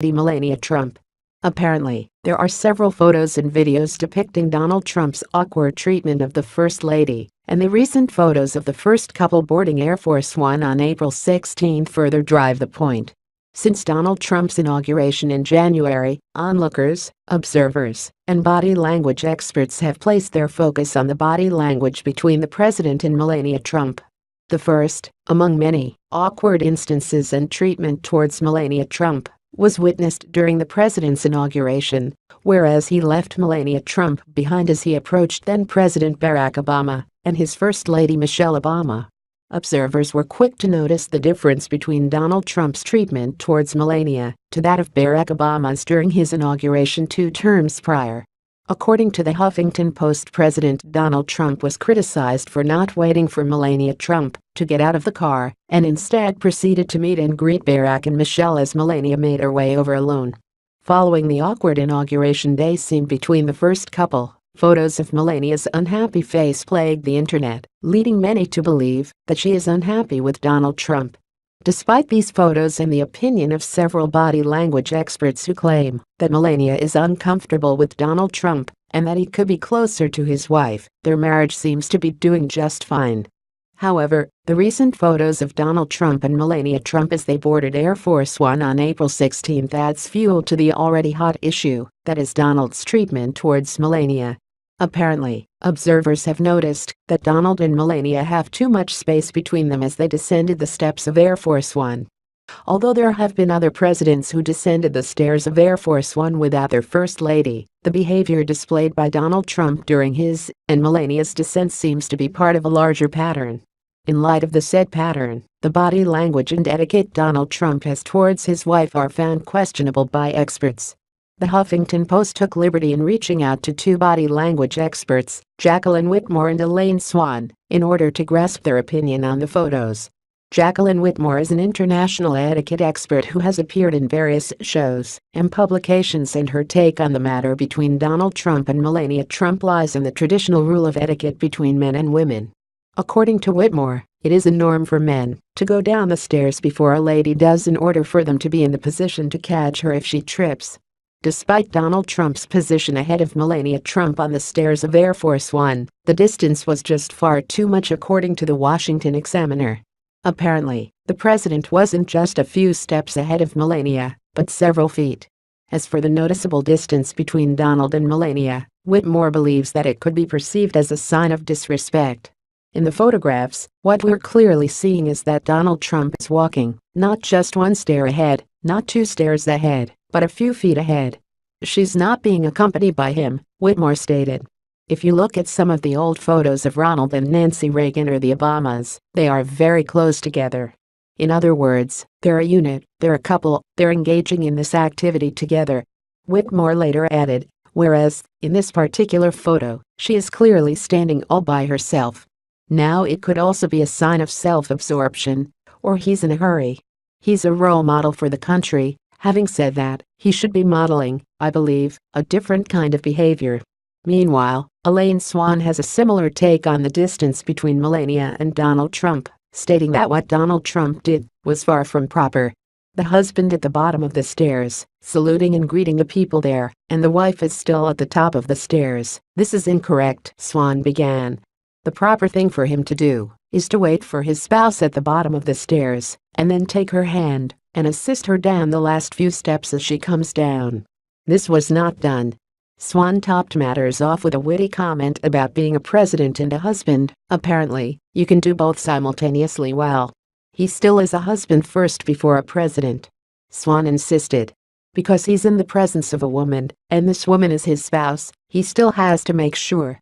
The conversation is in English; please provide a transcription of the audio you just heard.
Melania Trump. Apparently, there are several photos and videos depicting Donald Trump's awkward treatment of the First Lady, and the recent photos of the first couple boarding Air Force One on April 16 further drive the point. Since Donald Trump's inauguration in January, onlookers, observers, and body language experts have placed their focus on the body language between the president and Melania Trump. The first, among many, awkward instances and treatment towards Melania Trump was witnessed during the president's inauguration, whereas he left Melania Trump behind as he approached then-President Barack Obama and his First Lady Michelle Obama. Observers were quick to notice the difference between Donald Trump's treatment towards Melania to that of Barack Obama's during his inauguration 2 terms prior. According to the Huffington Post, President Donald Trump was criticized for not waiting for Melania Trump to get out of the car and instead proceeded to meet and greet Barack and Michelle as Melania made her way over alone. Following the awkward inauguration day scene between the first couple, photos of Melania's unhappy face plagued the internet, leading many to believe that she is unhappy with Donald Trump. Despite these photos and the opinion of several body language experts who claim that Melania is uncomfortable with Donald Trump and that he could be closer to his wife, their marriage seems to be doing just fine. However, the recent photos of Donald Trump and Melania Trump as they boarded Air Force One on April 16 adds fuel to the already hot issue that is Donald's treatment towards Melania. Apparently, observers have noticed that Donald and Melania have too much space between them as they descended the steps of Air Force One. Although there have been other presidents who descended the stairs of Air Force One without their First Lady, the behavior displayed by Donald Trump during his and Melania's descent seems to be part of a larger pattern. In light of the said pattern, the body language and etiquette Donald Trump has towards his wife are found questionable by experts. The Huffington Post took liberty in reaching out to 2 body language experts, Jacqueline Whitmore and Elaine Swan, in order to grasp their opinion on the photos. Jacqueline Whitmore is an international etiquette expert who has appeared in various shows and publications, and her take on the matter between Donald Trump and Melania Trump lies in the traditional rule of etiquette between men and women. According to Whitmore, it is a norm for men to go down the stairs before a lady does in order for them to be in the position to catch her if she trips. Despite Donald Trump's position ahead of Melania Trump on the stairs of Air Force One, the distance was just far too much, according to the Washington Examiner. Apparently, the president wasn't just a few steps ahead of Melania, but several feet. As for the noticeable distance between Donald and Melania, Whitmore believes that it could be perceived as a sign of disrespect. In the photographs, what we're clearly seeing is that Donald Trump is walking, not just 1 stair ahead, not 2 stairs ahead, but a few feet ahead. She's not being accompanied by him, Whitmore stated. If you look at some of the old photos of Ronald and Nancy Reagan or the Obamas, they are very close together. In other words, they're a unit, they're a couple, they're engaging in this activity together. Whitmore later added, whereas, in this particular photo, she is clearly standing all by herself. Now it could also be a sign of self-absorption, or he's in a hurry. He's a role model for the country. Having said that, he should be modeling, I believe, a different kind of behavior. Meanwhile, Elaine Swan has a similar take on the distance between Melania and Donald Trump, stating that what Donald Trump did was far from proper. The husband at the bottom of the stairs, saluting and greeting the people there, and the wife is still at the top of the stairs. This is incorrect, Swan began. The proper thing for him to do is to wait for his spouse at the bottom of the stairs, and then take her hand and assist her down the last few steps as she comes down. This was not done. Swan topped matters off with a witty comment about being a president and a husband. Apparently, you can do both simultaneously well. He still is a husband first before a president. Swan insisted. Because he's in the presence of a woman, and this woman is his spouse, he still has to make sure